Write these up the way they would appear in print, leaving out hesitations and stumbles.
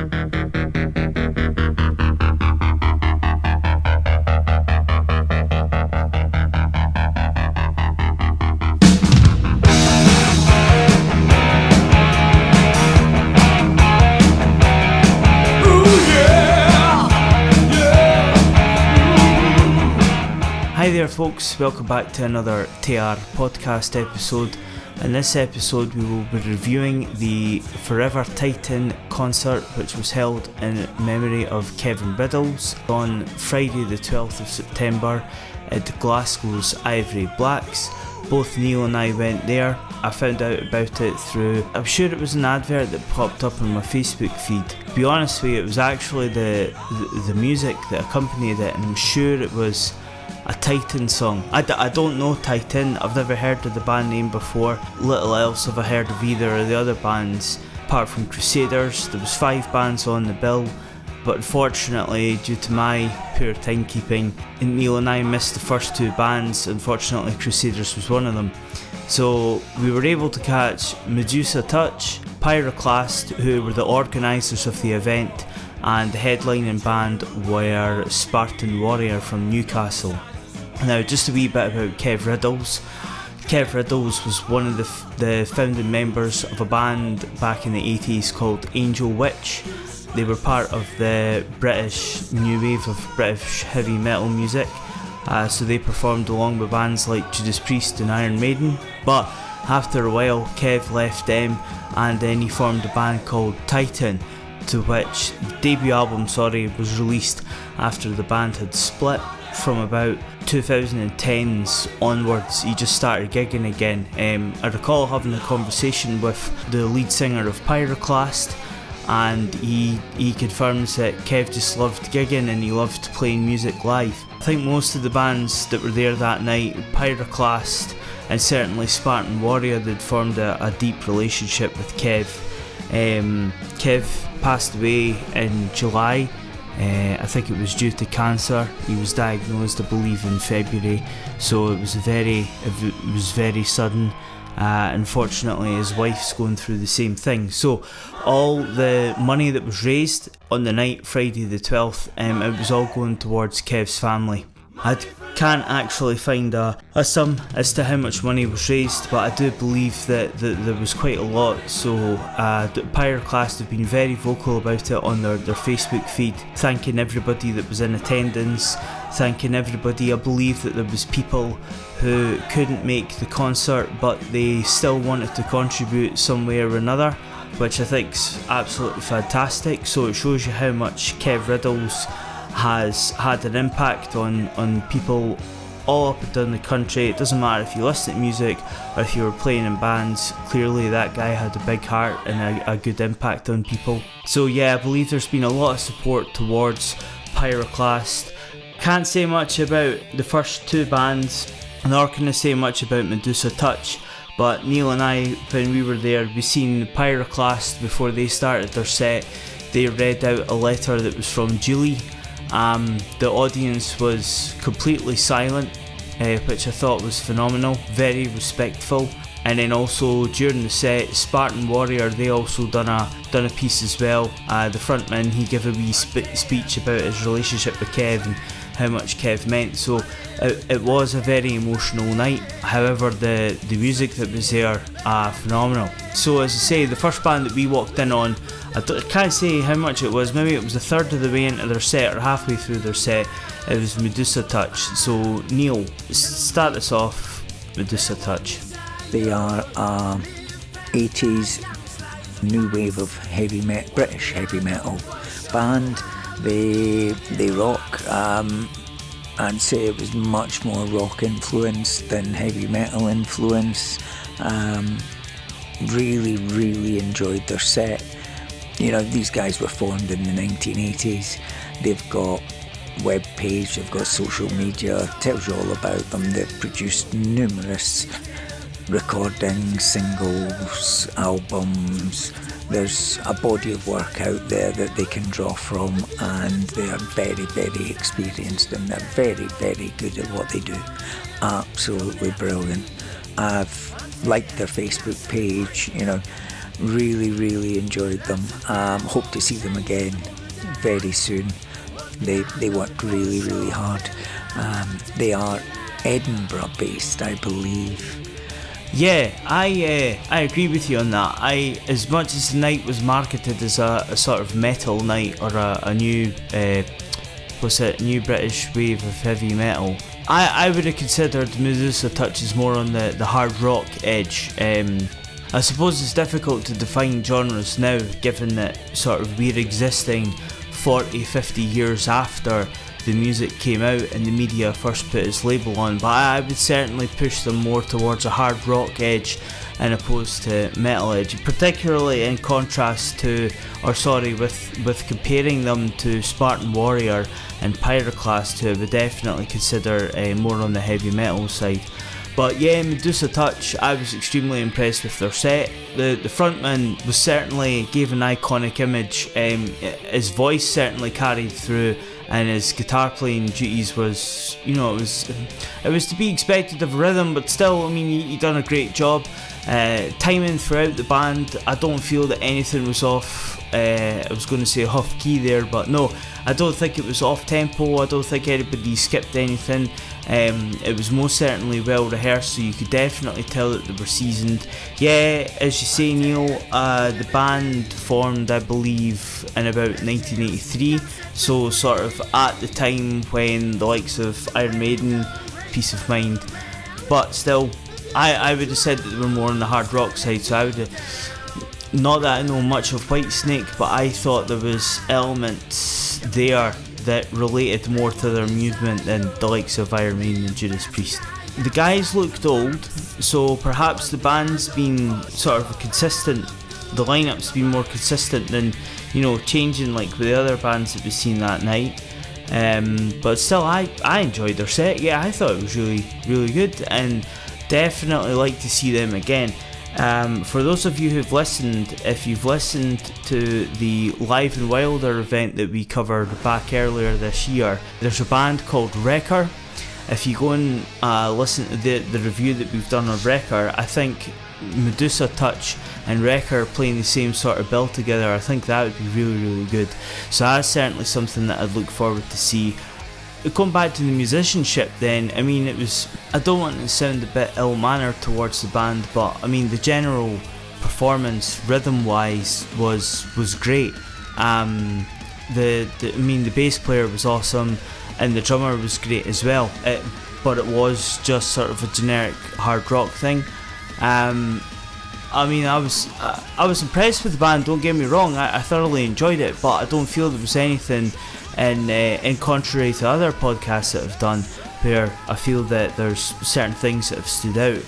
Hi there folks, welcome back to another Tayar podcast episode. In this episode we will be reviewing the Forever Titan concert which was held in memory of Kevin Riddles on Friday the 12th of September at Glasgow's Ivory Blacks. Both Neil and I went there. I found out about it I'm sure it was an advert that popped up on my Facebook feed. To be honest with you, it was actually the music that accompanied it, and I'm sure it was a Titan song. I don't know Titan, I've never heard of the band name before. Little else have I heard of either of the other bands apart from Crusaders. There was 5 bands on the bill, but unfortunately due to my poor timekeeping, Neil and I missed the first 2 bands. Unfortunately Crusaders was one of them. So we were able to catch Medusa Touch, Pyroclast, who were the organisers of the event, and the headlining band were Spartan Warrior from Newcastle. Now, just a wee bit about Kev Riddles. Kev Riddles was one of the founding members of a band back in the 80s called Angel Witch. They were part of the British new wave of British heavy metal music, so they performed along with bands like Judas Priest and Iron Maiden. But after a while, Kev left them and then he formed a band called Titan, to which the debut album was released after the band had split. From about 2010s onwards, he just started gigging again. I recall having a conversation with the lead singer of Pyroclast, and he confirms that Kev just loved gigging and he loved playing music live. I think most of the bands that were there that night, Pyroclast and certainly Spartan Warrior, they'd formed a deep relationship with Kev. Kev passed away in July. I think it was due to cancer. He was diagnosed, I believe, in February, so it was very sudden. Unfortunately, his wife's going through the same thing. So all the money that was raised on the night, Friday the 12th, it was all going towards Kev's family. I can't actually find a sum as to how much money was raised, but I do believe that there was quite a lot. So the Pyroclast have been very vocal about it on their Facebook feed, thanking everybody that was in attendance, thanking everybody. I believe that there was people who couldn't make the concert but they still wanted to contribute some way or another, which I think is absolutely fantastic. So it shows you how much Kev Riddles has had an impact on people all up and down the country. It doesn't matter if you listen to music or if you were playing in bands. Clearly that guy had a big heart and a good impact on people. So yeah, I believe there's been a lot of support towards Pyroclast. Can't say much about the first 2 bands, nor can I say much about Medusa Touch, but Neil and I, when we were there, we seen Pyroclast before they started their set. They read out a letter that was from Julie. The audience was completely silent, which I thought was phenomenal, very respectful. And then also during the set, Spartan Warrior, they also done a piece as well. The frontman, he gave a wee speech about his relationship with Kev and how much Kev meant. So it was a very emotional night. However, the music that was there, phenomenal. So as I say, the first band that we walked in on, I can't say how much it was, maybe it was a third of the way into their set or halfway through their set. It was Medusa Touch. So Neil, start us off, Medusa Touch. They are 80s new wave of British heavy metal band. They rock. I'd say it was much more rock influence than heavy metal influence. Really enjoyed their set. You know, these guys were formed in the 1980s. They've got web page, they've got social media, tells you all about them. They've produced numerous recordings, singles, albums. There's a body of work out there that they can draw from, and they are very experienced, and they're very good at what they do. Absolutely brilliant. I've liked their Facebook page. You know, Really enjoyed them. Hope to see them again very soon. They worked really hard. They are Edinburgh based, I believe. Yeah, I agree with you on that. As much as the night was marketed as a sort of metal night or a new new British wave of heavy metal, I would have considered Medusa Touch as more on the hard rock edge. I suppose it's difficult to define genres now, given that sort of we're existing 40-50 years after the music came out and the media first put its label on, but I would certainly push them more towards a hard rock edge and opposed to metal edge, particularly in contrast to, with comparing them to Spartan Warrior and Pyroclast, who I would definitely consider more on the heavy metal side. But yeah, Medusa Touch, I was extremely impressed with their set. The frontman was certainly gave an iconic image. His voice certainly carried through, and his guitar playing duties was, it was to be expected of rhythm, but still, he done a great job. Timing throughout the band, I don't feel that anything was off. I was going to say off key there, but no, I don't think it was off tempo. I don't think anybody skipped anything. It was most certainly well rehearsed, so you could definitely tell that they were seasoned. Yeah, as you say, Neil, the band formed, I believe, in about 1983, so sort of at the time when the likes of Iron Maiden, Peace of Mind, but still, I would have said that they were more on the hard rock side, so I would have, not that I know much of Whitesnake, but I thought there was elements there that related more to their movement than the likes of Iron Maiden and Judas Priest. The guys looked old, so perhaps the band's been sort of consistent, the lineup's been more consistent than, changing like with the other bands that we've seen that night. But still, I enjoyed their set. Yeah, I thought it was really good, and definitely like to see them again. For those of you who've listened, if you've listened to the Live and Wilder event that we covered back earlier this year, there's a band called Wrecker. If you go and listen to the review that we've done of Wrecker, I think Medusa Touch and Wrecker playing the same sort of bill together, I think that would be really good. So that's certainly something that I'd look forward to see. Going back to the musicianship then, I don't want to sound a bit ill-mannered towards the band, but the general performance, rhythm-wise, was great. The bass player was awesome, and the drummer was great as well, but it was just sort of a generic hard rock thing. I was impressed with the band, don't get me wrong, I thoroughly enjoyed it, but I don't feel there was anything in contrary to other podcasts that I've done where I feel that there's certain things that have stood out.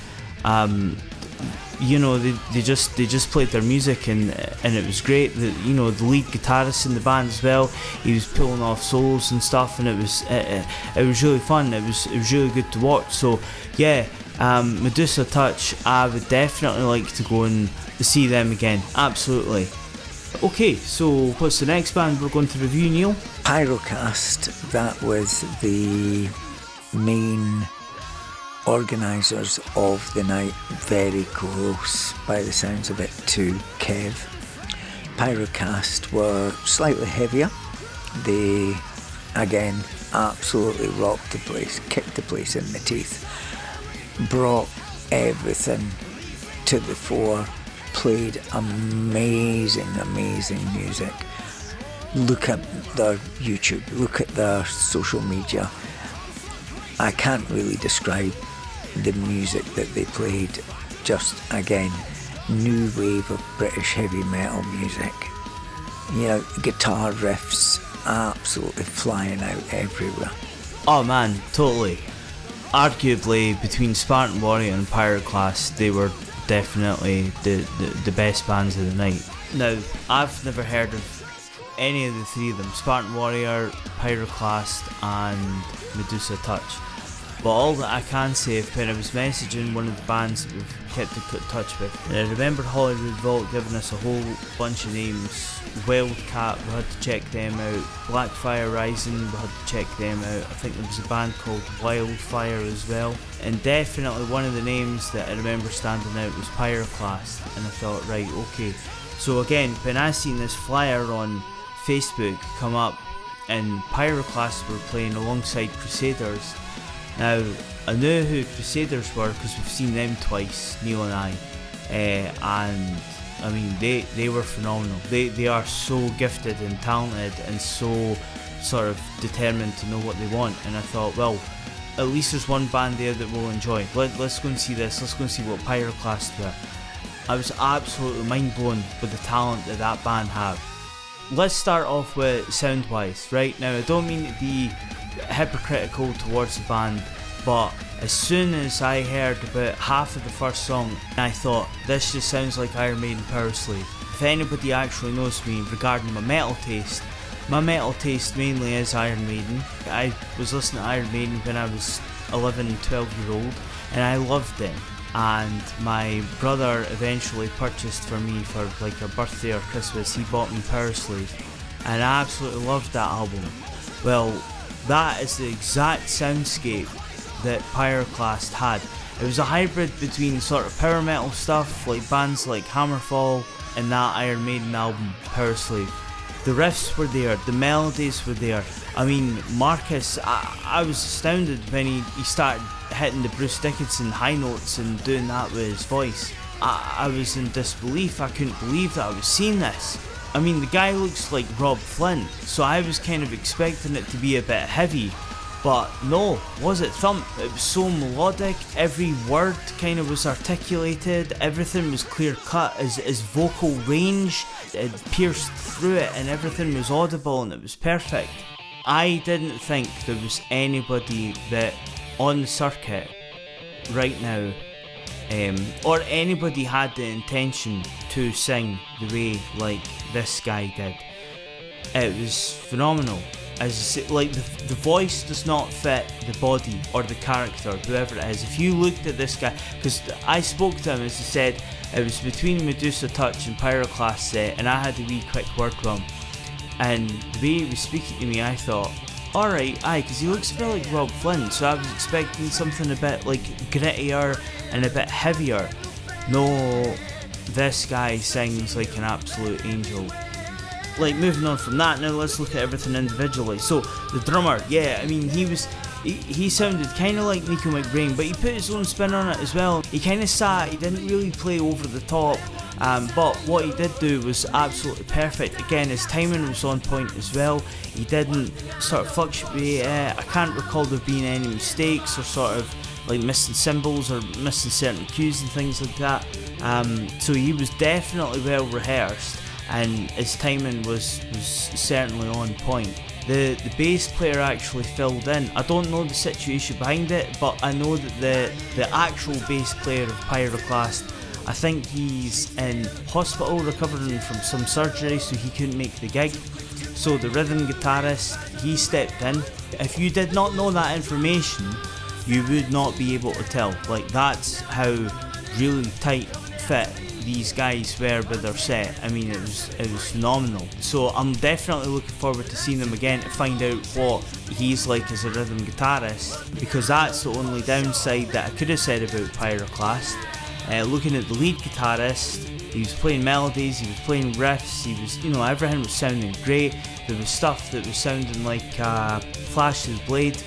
They just played their music and it was great. The lead guitarist in the band as well, he was pulling off solos and stuff, and it was really fun. It was really good to watch. So yeah, Medusa Touch, I would definitely like to go and see them again, absolutely. Okay, so what's the next band we're going to review, Neil? Pyroclast. That was the main organisers of the night, very close by the sounds of it to Kev. Pyroclast were slightly heavier. They again absolutely rocked the place, kicked the place in the teeth, brought everything to the fore, played amazing music. Look at their YouTube, look at their social media. I can't really describe the music that they played. Just again, new wave of British heavy metal music. Guitar riffs absolutely flying out everywhere. Oh man, totally. Arguably between Spartan Warrior and Pyroclast, they were definitely the best bands of the night. Now, I've never heard of any of the three of them, Spartan Warrior, Pyroclast and Medusa Touch. But all that I can say, when I was messaging one of the bands that we've kept in touch with, and I remember Hollywood Vault giving us a whole bunch of names. Wildcat, we had to check them out. Blackfire Rising, we had to check them out. I think there was a band called Wildfire as well. And definitely one of the names that I remember standing out was Pyroclast. And I thought, right, okay. So again, when I seen this flyer on Facebook come up and Pyroclast were playing alongside Crusaders. Now, I knew who Crusaders were because we've seen them twice, Neil and I, and I mean they were phenomenal. They are so gifted and talented and so sort of determined to know what they want, and I thought, well, at least there's one band there that we'll enjoy. Let's go and see this, let's go and see what Pyroclast were. I was absolutely mind blown with the talent that band have. Let's start off with sound wise, right? Now I don't mean to be hypocritical towards the band, but as soon as I heard about half of the first song, I thought, this just sounds like Iron Maiden Power Slave. If anybody actually knows me regarding my metal taste mainly is Iron Maiden. I was listening to Iron Maiden when I was 11, 12 year old, and I loved it. And my brother eventually purchased for me for like a birthday or Christmas, he bought me Power Slave, and I absolutely loved that album. Well, that is the exact soundscape that Pyroclast had. It was a hybrid between sort of power metal stuff like bands like Hammerfall and that Iron Maiden album, Power Slave. The riffs were there, the melodies were there. I mean, Marcus, I was astounded when he started hitting the Bruce Dickinson high notes and doing that with his voice. I was in disbelief, I couldn't believe that I was seeing this. I mean, the guy looks like Rob Flynn, so I was kind of expecting it to be a bit heavy, but no, was it thump? It was so melodic, every word kind of was articulated, everything was clear cut, his vocal range, it pierced through it and everything was audible and it was perfect. I didn't think there was anybody that on the circuit right now, or anybody had the intention to sing the way like this guy did. It was phenomenal. As I say, like the voice does not fit the body or the character, whoever it is. If you looked at this guy, because I spoke to him, as I said, it was between Medusa Touch and Pyroclast set, and I had a wee quick word with him. And the way he was speaking to me, I thought, alright, because he looks a bit like Rob Flynn, so I was expecting something a bit like grittier and a bit heavier. No, this guy sings like an absolute angel. Like, moving on from that, now let's look at everything individually. So, the drummer, yeah, I mean, he sounded kind of like Nico McBrain, but he put his own spin on it as well. He kind of he didn't really play over the top, but what he did do was absolutely perfect. Again, his timing was on point as well. He didn't sort of fluctuate. I can't recall there being any mistakes or sort of like missing cymbals or missing certain cues and things like that. So he was definitely well rehearsed, and his timing was certainly on point. The bass player actually filled in. I don't know the situation behind it, but I know that the actual bass player of Pyroclast, I think he's in hospital recovering from some surgery, so he couldn't make the gig. So the rhythm guitarist, he stepped in. If you did not know that information, you would not be able to tell. Like, that's how really tight fit these guys were with their set. I mean, it was phenomenal. So I'm definitely looking forward to seeing them again to find out what he's like as a rhythm guitarist, because that's the only downside that I could have said about Pyroclast. Looking at the lead guitarist, he was playing melodies, he was playing riffs, he was, everything was sounding great. There was stuff that was sounding like Flash of the Blade.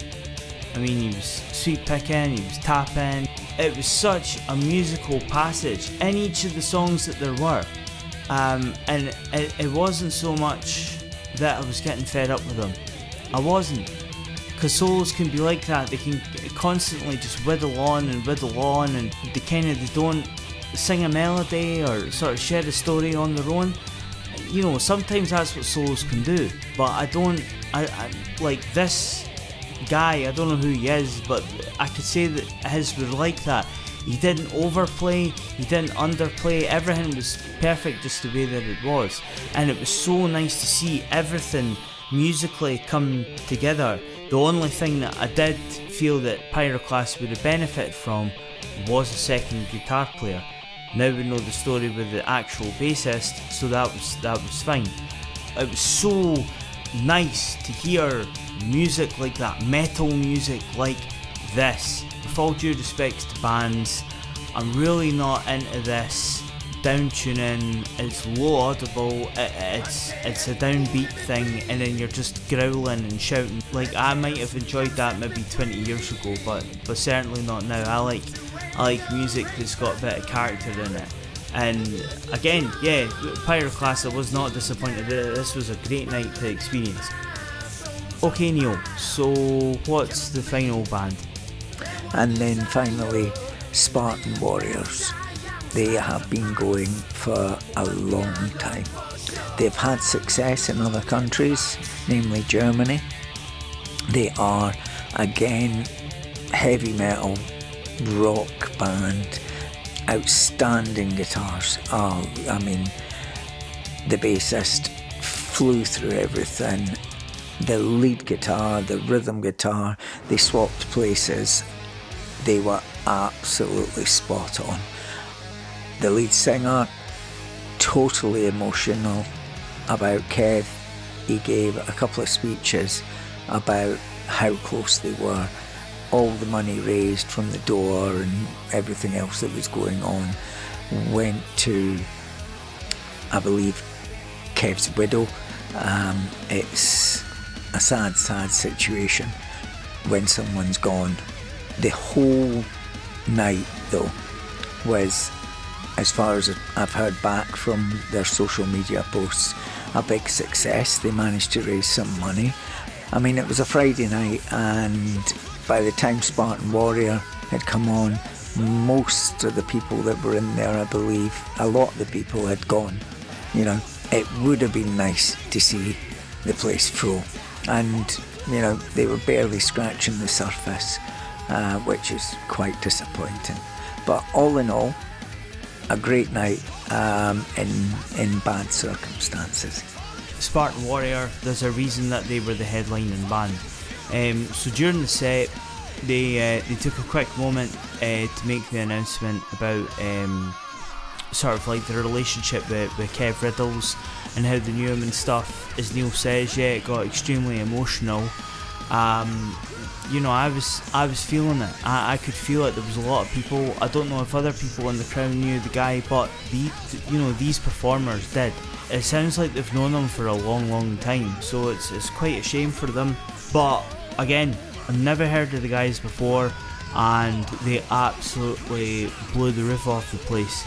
I mean, he was sweep picking, he was tapping. It was such a musical passage in each of the songs that there were. And it wasn't so much that I was getting fed up with them. I wasn't. Because solos can be like that. They can constantly just whittle on, and they don't sing a melody or sort of share a story on their own. Sometimes that's what solos can do. But I like this guy, I don't know who he is, but I could say that his were like that. He didn't overplay, he didn't underplay, everything was perfect just the way that it was. And it was so nice to see everything musically come together. The only thing that I did feel that Pyroclast would have benefited from was a second guitar player. Now we know the story with the actual bassist, so that was fine. It was so nice to hear music like that, metal music like this. With all due respect to bands, I'm really not into this downtuning. It's low audible, it's a downbeat thing, and then you're just growling and shouting. Like, I might have enjoyed that maybe 20 years ago, but certainly not now. I like music that's got a bit of character in it. And again, yeah, Pyroclast, I was not disappointed. This was a great night to experience. Okay, Neil, so what's the final band? And then finally, Spartan Warriors. They have been going for a long time. They've had success in other countries, namely Germany. They are, again, heavy metal, rock band, outstanding guitars. I mean, the bassist flew through everything. The lead guitar, the rhythm guitar, they swapped places. They were absolutely spot on. The lead singer, totally emotional about Kev. He gave a couple of speeches about how close they were. All the money raised from the door and everything else that was going on went to, I believe, Kev's widow. It's a sad situation when someone's gone. The whole night, though, was, as far as I've heard back from their social media posts, a big success. They managed to raise some money. I mean, it was a Friday night, and by the time Spartan Warrior had come on, most of the people that were in there, I believe, a lot of the people had gone. You know, it would have been nice to see the place full. And, you know, they were barely scratching the surface, which is quite disappointing. But all in all, a great night in bad circumstances. Spartan Warrior, there's a reason that they were the headlining band. So during the set, they took a quick moment to make the announcement about sort of like the relationship with Kev Riddles and how they knew him and stuff. As Neil says, yeah, it got extremely emotional. You know, I was feeling it. I could feel it. There was a lot of people. I don't know if other people in the crowd knew the guy, but these performers did. It sounds like they've known him for a long time, so it's quite a shame for them. But again, I've never heard of the guys before, and they absolutely blew the roof off the place.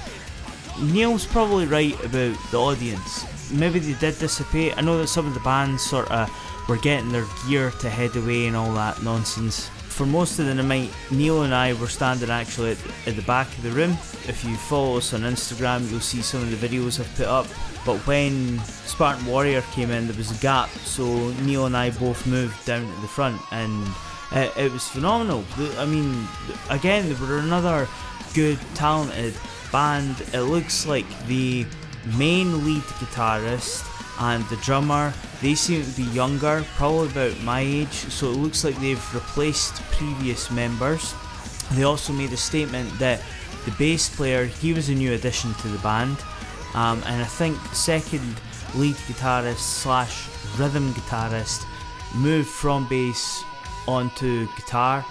Neil's probably right about the audience. Maybe they did dissipate. I know that some of the bands sort of were getting their gear to head away and all that nonsense. For most of the night, Neil and I were standing actually at the back of the room. If you follow us on Instagram, you'll see some of the videos I've put up. But when Spartan Warrior came in, there was a gap, so Neil and I both moved down to the front, and it was phenomenal. I mean, again, they were another good, talented band. It looks like the main lead guitarist and the drummer, they seem to be younger, probably about my age, so it looks like they've replaced previous members. They also made a statement that the bass player, he was a new addition to the band, and I think the second lead guitarist / rhythm guitarist moved from bass onto guitar,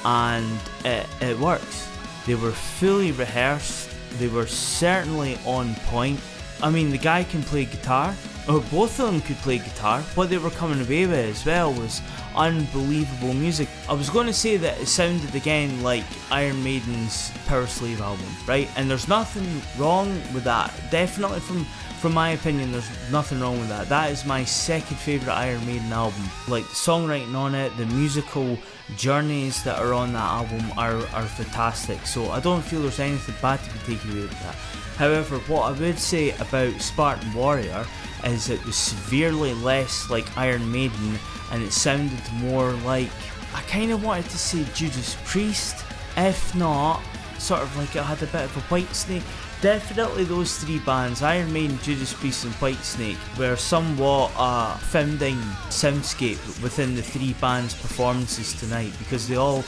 and it works. They were fully rehearsed, they were certainly on point. I mean, the guy can play guitar, or both of them could play guitar. What they were coming away with as well was unbelievable music. I was going to say that it sounded again like Iron Maiden's Power Slave album, right? And there's nothing wrong with that. Definitely from my opinion, there's nothing wrong with that. That is my second favourite Iron Maiden album. Like, the songwriting on it, the musical journeys that are on that album are fantastic. So I don't feel there's anything bad to be taken away with that. However, what I would say about Spartan Warrior is it was severely less like Iron Maiden, and it sounded more like, I kind of wanted to say Judas Priest, if not sort of like it had a bit of a Whitesnake Definitely those three bands, Iron Maiden, Judas Priest and Whitesnake, were somewhat a founding soundscape within the three bands' performances tonight, because they all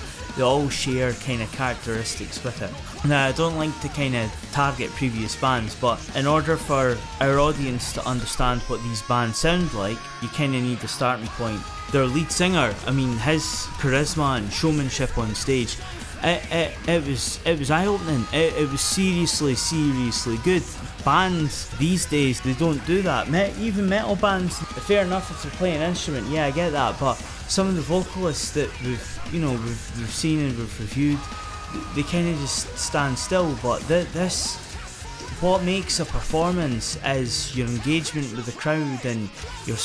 share kind of characteristics with it. Now, I don't like to kind of target previous bands, but in order for our audience to understand what these bands sound like, you kind of need a starting point. Their lead singer, I mean, his charisma and showmanship on stage, it was eye-opening. It was seriously good. Bands these days, they don't do that. Even metal bands, fair enough if they're playing an instrument, yeah, I get that, but some of the vocalists that we've seen and we've reviewed, they kind of just stand still. But this, what makes a performance is your engagement with the crowd and your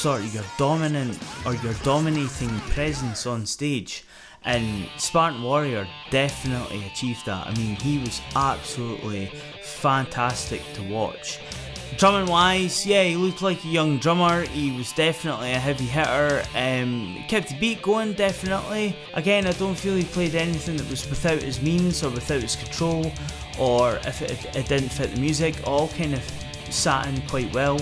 dominant or your dominating presence on stage. And Spartan Warrior definitely achieved that. I mean, he was absolutely fantastic to watch. Drumming wise, yeah, he looked like a young drummer. He was definitely a heavy hitter. Kept the beat going, definitely. Again, I don't feel he played anything that was without his means or without his control, or if it didn't fit the music. All kind of sat in quite well.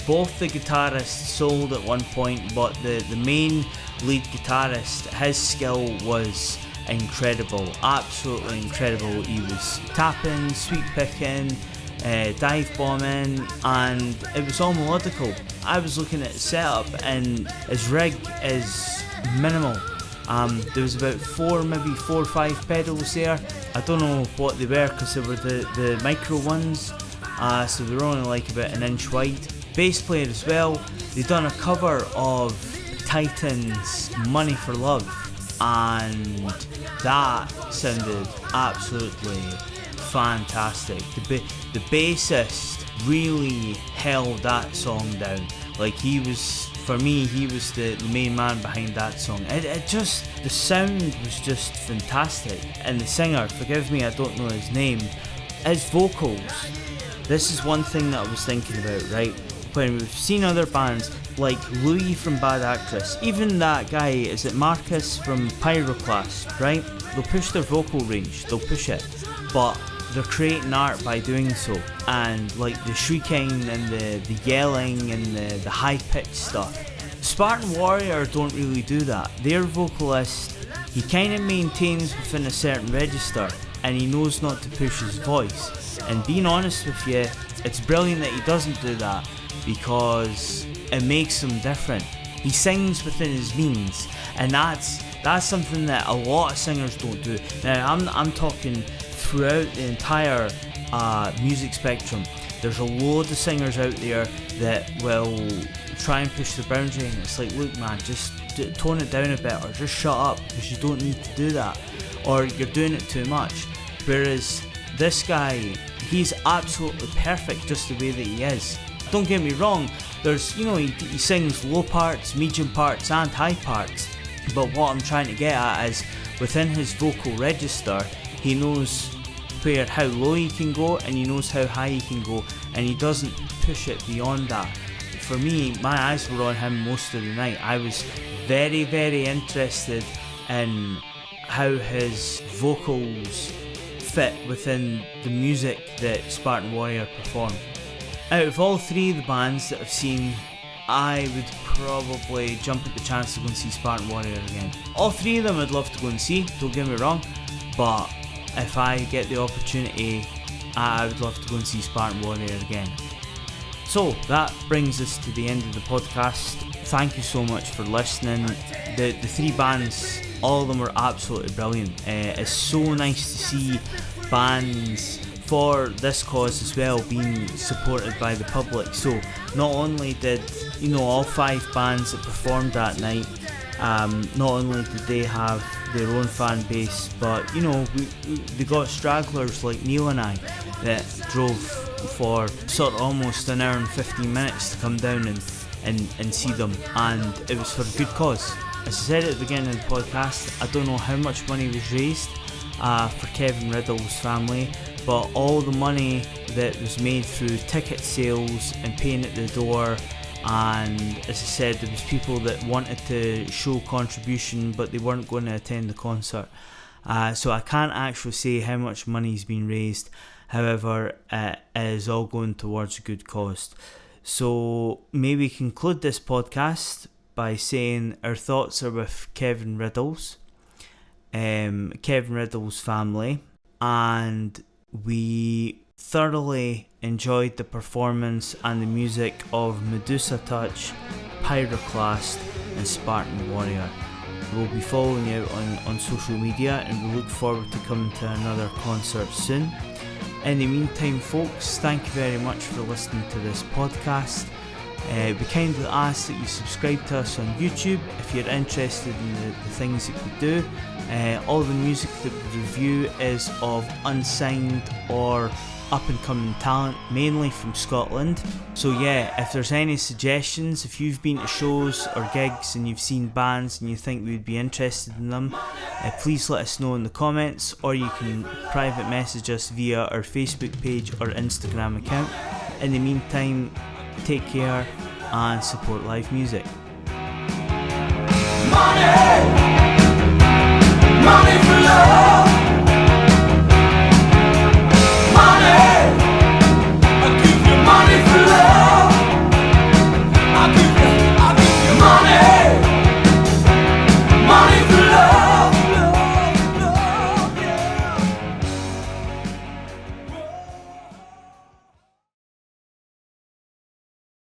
Both the guitarists sold at one point, but the main lead guitarist, his skill was incredible, absolutely incredible. He was tapping, sweep picking, dive bombing, and it was all melodical. I was looking at his setup, and his rig is minimal. There was about 4 or 5 pedals there. I don't know what they were, because they were the micro ones, so they were only like about an inch wide. Bass player as well, they done a cover of TYTAN's Money for Love, and that sounded absolutely fantastic. The bassist really held that song down. Like, he was the main man behind that song. The sound was just fantastic. And the singer, forgive me, I don't know his name, his vocals, this is one thing that I was thinking about, right? When we've seen other bands like Louis from Bad Actress, even that guy, is it Marcus from Pyroclast, right? They'll push their vocal range, they'll push it, but they're creating art by doing so. And like the shrieking and the yelling and the high-pitched stuff. Spartan Warrior don't really do that. Their vocalist, he kind of maintains within a certain register, and he knows not to push his voice. And being honest with you, it's brilliant that he doesn't do that, because it makes him different. He sings within his means, and that's something that a lot of singers don't do. Now, I'm talking throughout the entire music spectrum. There's a load of singers out there that will try and push the boundary, and it's like, look man, just tone it down a bit, or just shut up, because you don't need to do that, or you're doing it too much. Whereas this guy, he's absolutely perfect just the way that he is. Don't get me wrong, there's, he sings low parts, medium parts and high parts, but what I'm trying to get at is, within his vocal register, he knows how low he can go, and he knows how high he can go, and he doesn't push it beyond that. For me, my eyes were on him most of the night. I was very, very interested in how his vocals fit within the music that Spartan Warrior performed. Out of all three of the bands that I've seen, I would probably jump at the chance to go and see Spartan Warrior again. All three of them I'd love to go and see, don't get me wrong, but if I get the opportunity, I would love to go and see Spartan Warrior again. So that brings us to the end of the podcast. Thank you so much for listening. The three bands, all of them were absolutely brilliant. It's so nice to see bands for this cause as well being supported by the public. So not only did all 5 bands that performed that night, not only did they have their own fan base, but they got stragglers like Neil and I that drove for sort of almost an hour and 15 minutes to come down and see them, and it was for a good cause. As I said at the beginning of the podcast, I don't know how much money was raised for Kevin Riddle's family, but all the money that was made through ticket sales and paying at the door, and as I said, there was people that wanted to show contribution but they weren't going to attend the concert, so I can't actually say how much money's been raised. However, it is all going towards a good cause. So maybe conclude this podcast by saying our thoughts are with Kevin Riddle's family, and we thoroughly enjoyed the performance and the music of Medusa Touch, Pyroclast and Spartan Warrior. We'll be following you on social media, and we look forward to coming to another concert soon. In the meantime, folks, thank you very much for listening to this podcast. We kindly ask that you subscribe to us on YouTube if you're interested in the things that we do. All the music that we review is of unsigned or up-and-coming talent, mainly from Scotland. So yeah, if there's any suggestions, if you've been to shows or gigs and you've seen bands and you think we would be interested in them, please let us know in the comments, or you can private message us via our Facebook page or Instagram account. In the meantime, take care and support live music. Money!